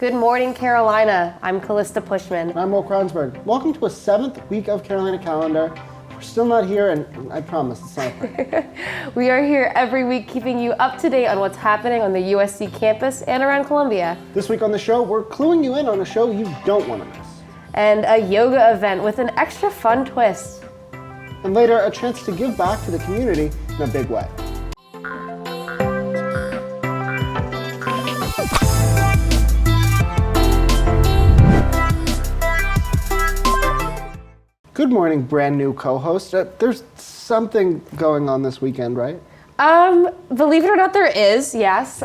Good morning, Carolina. I'm Calista Pushman. And I'm Kronsberg. Welcome to a 7th week of Carolina Calendar. We're still not here, and I promise it's not perfect. We are here every week keeping you up to date on what's happening on the USC campus and around Colombia. This week on the show, we're cluing you in on a show you don't want to miss. And a yoga event with an extra fun twist. And later, a chance to give back to the community in a big way. Good morning, brand new co-host. There's something going on this weekend, right? Believe it or not, there is, yes.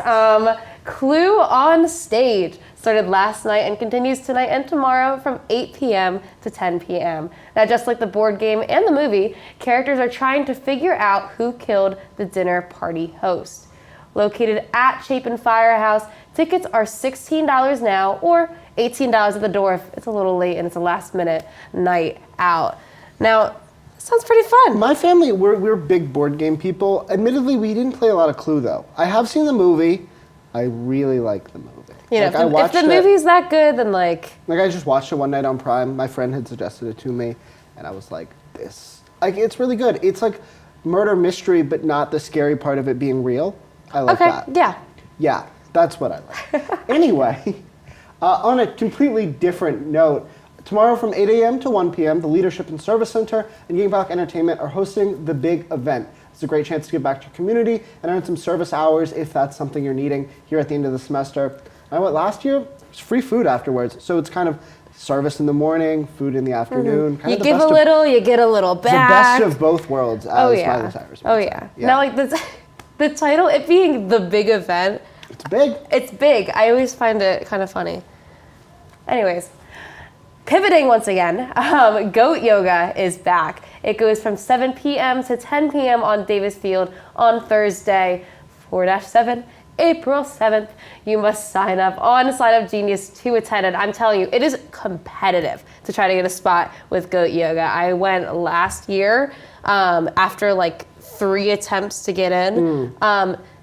Clue on Stage started last night and continues tonight and tomorrow from 8 p.m. to 10 p.m. Now, just like the board game and the movie, characters are trying to figure out who killed the dinner party host. Located at Chapin Firehouse, tickets are $16 now or $18 at the door if it's a little late and it's a last-minute night out. Now, sounds pretty fun. My family, we're big board game people. Admittedly, we didn't play a lot of Clue, though. I have seen the movie. I really like the movie. You know, if the movie's that good, then like I just watched it one night on Prime. My friend had suggested it to me, and I was like, it's really good. It's like murder mystery, but not the scary part of it being real. I like that. Yeah, that's what I like. Anyway, on a completely different note, tomorrow from 8 a.m. to 1 p.m., the Leadership and Service Center and Yingbach Entertainment are hosting the big event. It's a great chance to give back to your community and earn some service hours if that's something you're needing here at the end of the semester. I went last year, there's free food afterwards, so it's kind of service in the morning, food in the afternoon. You give a little, you get a little back. The best of both worlds, as Miley Cyrus would say. Now, like the title, it being the big event. It's big. It's big. I always find it kind of funny. Anyways, pivoting once again, Goat Yoga is back. It goes from 7 p.m. to 10 p.m. on Davis Field on Thursday, 4-7, April 7th. You must sign up on Sign Up Genius to attend it. I'm telling you, it is competitive to try to get a spot with Goat Yoga. I went last year after like 3 attempts to get in.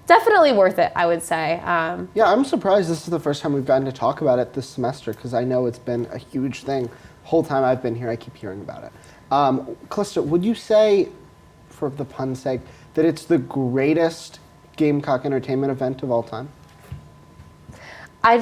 Definitely worth it, I would say. Yeah, I'm surprised this is the first time we've gotten to talk about it this semester because I know it's been a huge thing. The whole time I've been here, I keep hearing about it. Calista, would you say, for the pun's sake, that it's the greatest Gamecock entertainment event of all time? I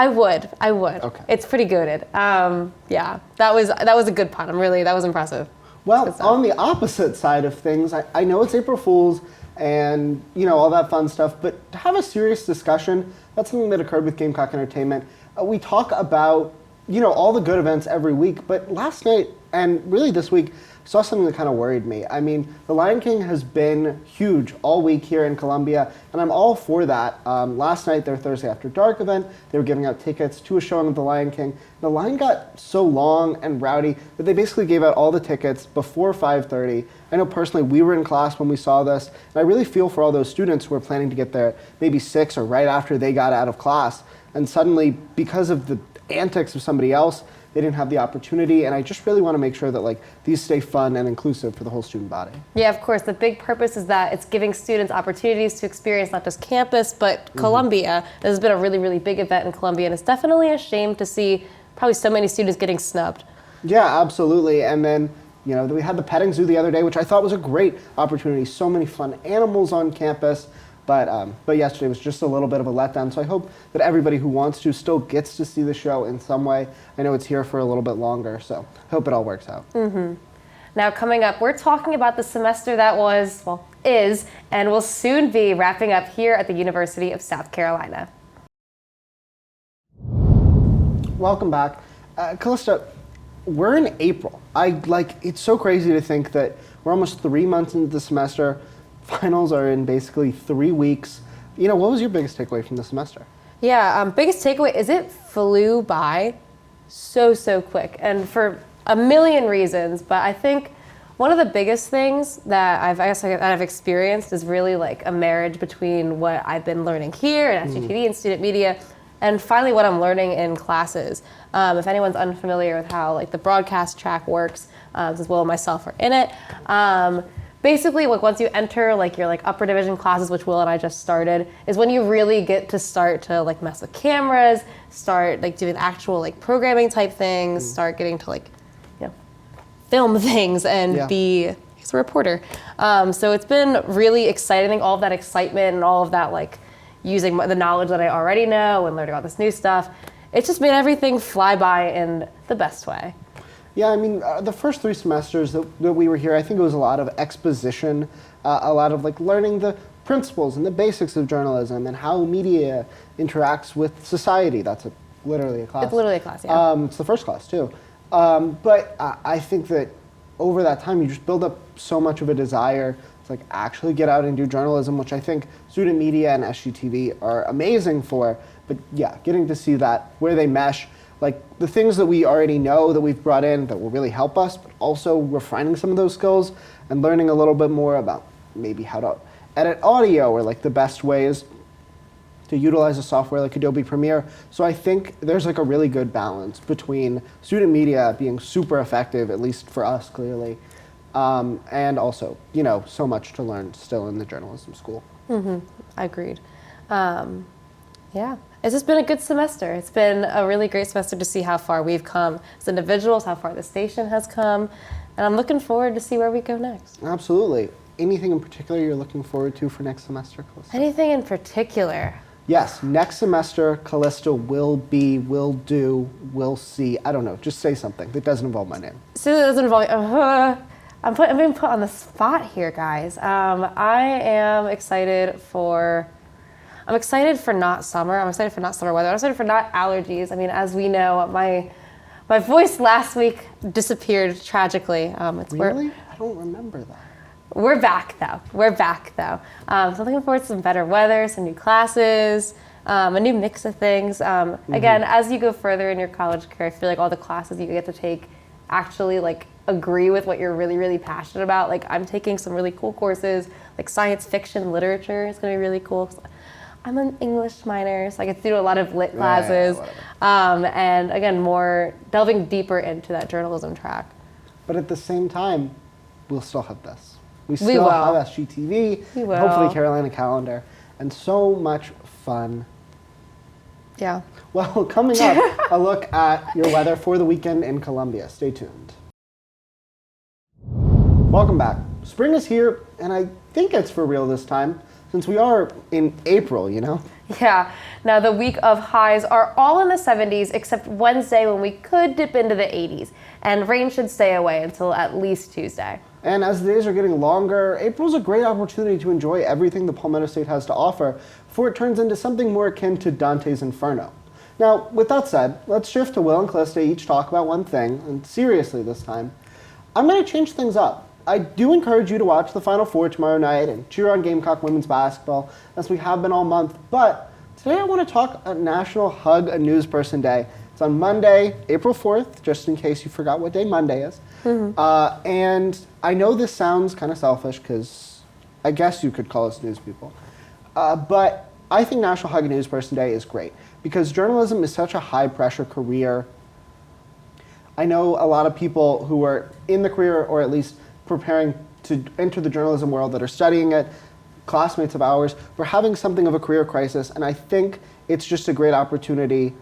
would. Okay. It's pretty good. Yeah, that was a good pun. That was impressive. Well, on the opposite side of things, I know it's April Fool's and, all that fun stuff, but to have a serious discussion, that's something that occurred with Gamecock Entertainment. We talk about, all the good events every week, but last night and really this week, saw something that kind of worried me. I mean, The Lion King has been huge all week here in Colombia, and I'm all for that. Last night, their Thursday After Dark event, they were giving out tickets to a showing of The Lion King. The line got so long and rowdy that they basically gave out all the tickets before 5:30. I know personally we were in class when we saw this, and I really feel for all those students who were planning to get there maybe 6 or right after they got out of class, and suddenly, because of the antics of somebody else, they didn't have the opportunity, and I just really want to make sure that these stay fun and inclusive for the whole student body. Yeah, of course. The big purpose is that it's giving students opportunities to experience not just campus, but Colombia. This has been a really, really big event in Colombia, and it's definitely a shame to see probably so many students getting snubbed. Yeah, absolutely. And then, we had the petting zoo the other day, which I thought was a great opportunity. So many fun animals on campus. But yesterday was just a little bit of a letdown, so I hope that everybody who wants to still gets to see the show in some way. I know it's here for a little bit longer, so I hope it all works out. Now coming up, we're talking about the semester that is, and will soon be wrapping up here at the University of South Carolina. Welcome back. Calista, we're in April. It's so crazy to think that we're almost 3 months into the semester. Finals are in basically 3 weeks. What was your biggest takeaway from the semester? Yeah, biggest takeaway is it flew by so quick, and for a million reasons. But I think one of the biggest things that I've experienced is really a marriage between what I've been learning here at SGTD and student media, and finally what I'm learning in classes. If anyone's unfamiliar with how the broadcast track works, as well myself are in it. basically, like once you enter like your like upper division classes, which Will and I just started, is when you really get to start to like mess with cameras, start like doing actual like programming type things, start getting to like, you know, film things and be a reporter. So it's been really exciting. All of that excitement and all of that like using the knowledge that I already know and learning all this new stuff. It's just made everything fly by in the best way. Yeah, I mean, the first 3 semesters that we were here, I think it was a lot of exposition, a lot of like learning the principles and the basics of journalism and how media interacts with society. That's literally a class. It's literally a class, yeah. It's the first class too. But I think that over that time, you just build up so much of a desire to like actually get out and do journalism, which I think student media and SGTV are amazing for. But yeah, getting to see that, where they mesh, like the things that we already know that we've brought in that will really help us, but also refining some of those skills and learning a little bit more about maybe how to edit audio or like the best ways to utilize a software like Adobe Premiere. So I think there's like a really good balance between student media being super effective, at least for us clearly, and also, you know, so much to learn still in the journalism school. Agreed. Yeah, it's just been a good semester. It's been a really great semester to see how far we've come as individuals, how far the station has come, and I'm looking forward to see where we go next. Absolutely. Anything in particular you're looking forward to for next semester, Calista? Anything in particular? Yes, next semester, Calista will see, I don't know, just say something that doesn't involve my name. So that doesn't involve, I'm being put on the spot here, guys. I am excited for not summer. I'm excited for not summer weather. I'm excited for not allergies. I mean, as we know, my voice last week disappeared tragically. Really? I don't remember that. We're back though. So I'm looking forward to some better weather, some new classes, a new mix of things. Again, as you go further in your college career, I feel like all the classes you get to take actually like agree with what you're really, really passionate about. Like I'm taking some really cool courses, like science fiction literature is gonna be really cool. I'm an English minor, so I get to do a lot of lit classes. And again, more delving deeper into that journalism track. But at the same time, we'll still have this. We will. still have SGTV, We will. hopefully Carolina Calendar, and so much fun. Yeah. Well, coming up, a look at your weather for the weekend in Colombia. Stay tuned. Welcome back. Spring is here, and I think it's for real this time, since we are in April, you know? Yeah. Now the week of highs are all in the 70s except Wednesday when we could dip into the 80s. And rain should stay away until at least Tuesday. And as the days are getting longer, April's a great opportunity to enjoy everything the Palmetto State has to offer before it turns into something more akin to Dante's Inferno. Now, with that said, let's shift to Will and Calista each talk about one thing, and seriously this time. I'm going to change things up. I do encourage you to watch the Final Four tomorrow night and cheer on Gamecock women's basketball, as we have been all month, but today I want to talk about National Hug a News Person Day. It's on Monday, April 4th, just in case you forgot what day Monday is. And I know this sounds kind of selfish, because I guess you could call us news people, but I think National Hug a News Person Day is great, because journalism is such a high-pressure career. I know a lot of people who are in the career, or at least preparing to enter the journalism world, that are studying it, classmates of ours, for having something of a career crisis, and I think it's just a great opportunity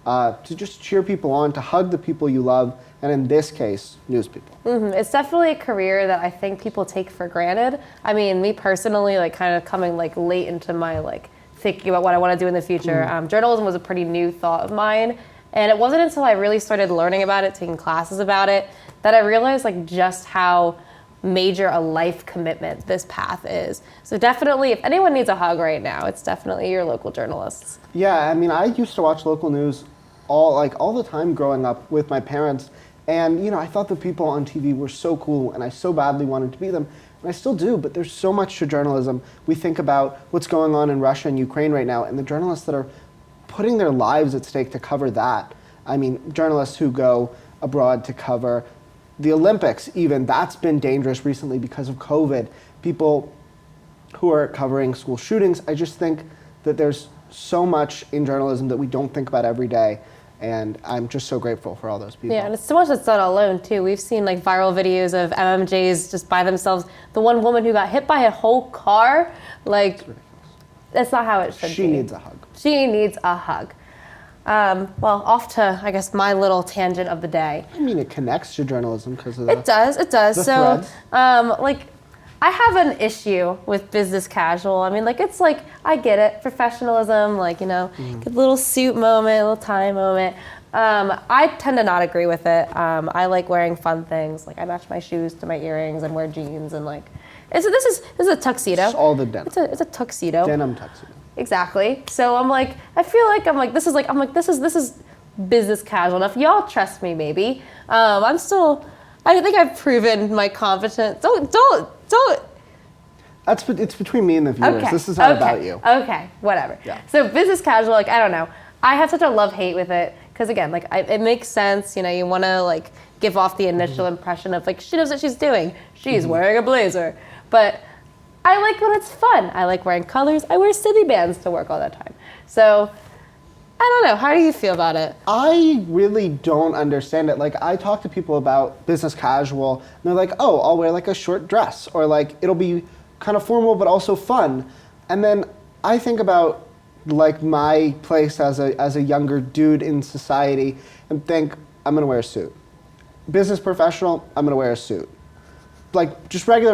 to just cheer people on, to hug the people you love, and in this case, news people. It's definitely a career that I think people take for granted. I mean, me personally, like kind of coming like late into my like thinking about what I want to do in the future, journalism was a pretty new thought of mine, and it wasn't until I really started learning about it, taking classes about it, that I realized like just how major a life commitment this path is. So definitely, if anyone needs a hug right now, it's definitely your local journalists. Yeah, I mean, I used to watch local news all the time growing up with my parents, and you know, I thought the people on TV were so cool, and I so badly wanted to be them, and I still do, but there's so much to journalism. We think about what's going on in Russia and Ukraine right now, and the journalists that are putting their lives at stake to cover that. I mean, journalists who go abroad to cover the Olympics even, that's been dangerous recently because of COVID. People who are covering school shootings, I just think that there's so much in journalism that we don't think about every day. And I'm just so grateful for all those people. Yeah, and it's so much that's not alone too. We've seen like viral videos of MMJs just by themselves. The one woman who got hit by a whole car, like that's not how it should be. She needs a hug. She needs a hug. Well, off to, I guess, my little tangent of the day. I mean, it connects to journalism because of the It does. the So, threads. like, I have an issue with business casual. I mean, like, it's like, I get it, professionalism, like, you know, good little suit moment, little tie moment. I tend to not agree with it. I like wearing fun things. Like, I match my shoes to my earrings and wear jeans and like, this is a tuxedo. It's all the denim. It's a tuxedo. Denim tuxedo. Exactly. So I'm like, I feel like this is business casual enough. Y'all trust me, maybe. I think I've proven my competence. Don't. It's between me and the viewers. Okay. This is not about you. Okay, whatever. Yeah. So business casual, like, I don't know. I have such a love-hate with it. Because again, like, it makes sense, you know, you want to like give off the initial impression of like, she knows what she's doing. She's wearing a blazer. But I like when it's fun. I like wearing colors. I wear city bands to work all the time. So, I don't know. How do you feel about it? I really don't understand it. Like, I talk to people about business casual, and they're like, oh, I'll wear like a short dress, or like, it'll be kind of formal but also fun. And then I think about like my place as a younger dude in society and think, I'm gonna wear a suit. Business professional, I'm gonna wear a suit. Like, just regular,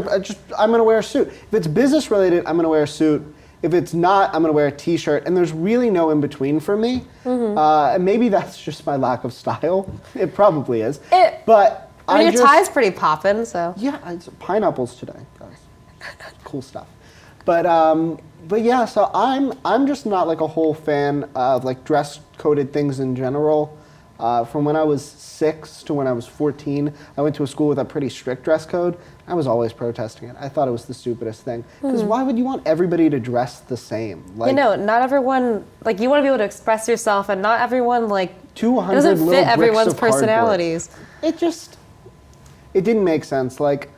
I'm gonna wear a suit. If it's business related, I'm gonna wear a suit. If it's not, I'm gonna wear a t-shirt. And there's really no in between for me. And maybe that's just my lack of style. It probably is. But I mean, your tie's pretty poppin', so. Yeah, it's pineapples today, guys. Cool stuff. But yeah, so I'm just not like a whole fan of like dress coded things in general. From when I was 6 to when I was 14, I went to a school with a pretty strict dress code. I was always protesting it. I thought it was the stupidest thing. Because why would you want everybody to dress the same? Like, you know, not everyone, like, you want to be able to express yourself, and not everyone, like, 200 it doesn't little fit bricks everyone's of cardboard. personalities. It didn't make sense. Like,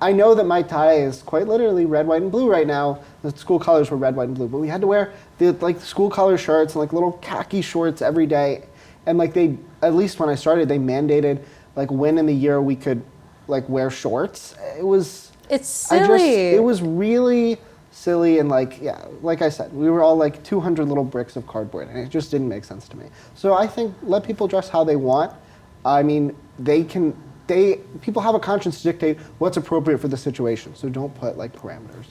I know that my tie is quite literally red, white, and blue right now. The school colors were red, white, and blue, but we had to wear the school color shirts and like little khaki shorts every day. And like they, at least when I started, they mandated like when in the year we could like wear shorts. It's silly. It was really silly, and like, yeah, like I said, we were all like 200 little bricks of cardboard, and it just didn't make sense to me. So I think let people dress how they want. I mean, people have a conscience to dictate what's appropriate for the situation, so don't put like parameters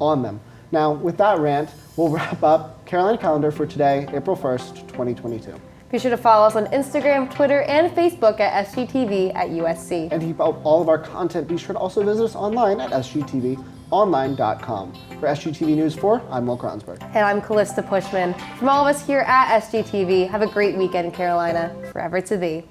on them. Now, with that rant, we'll wrap up Carolina calendar for today, April 1st, 2022. Be sure to follow us on Instagram, Twitter, and Facebook at SGTV at USC. And to keep up all of our content, be sure to also visit us online at sgtvonline.com. For SGTV News 4, I'm Will Kronsberg. And I'm Calista Pushman. From all of us here at SGTV, have a great weekend, Carolina. Forever to thee.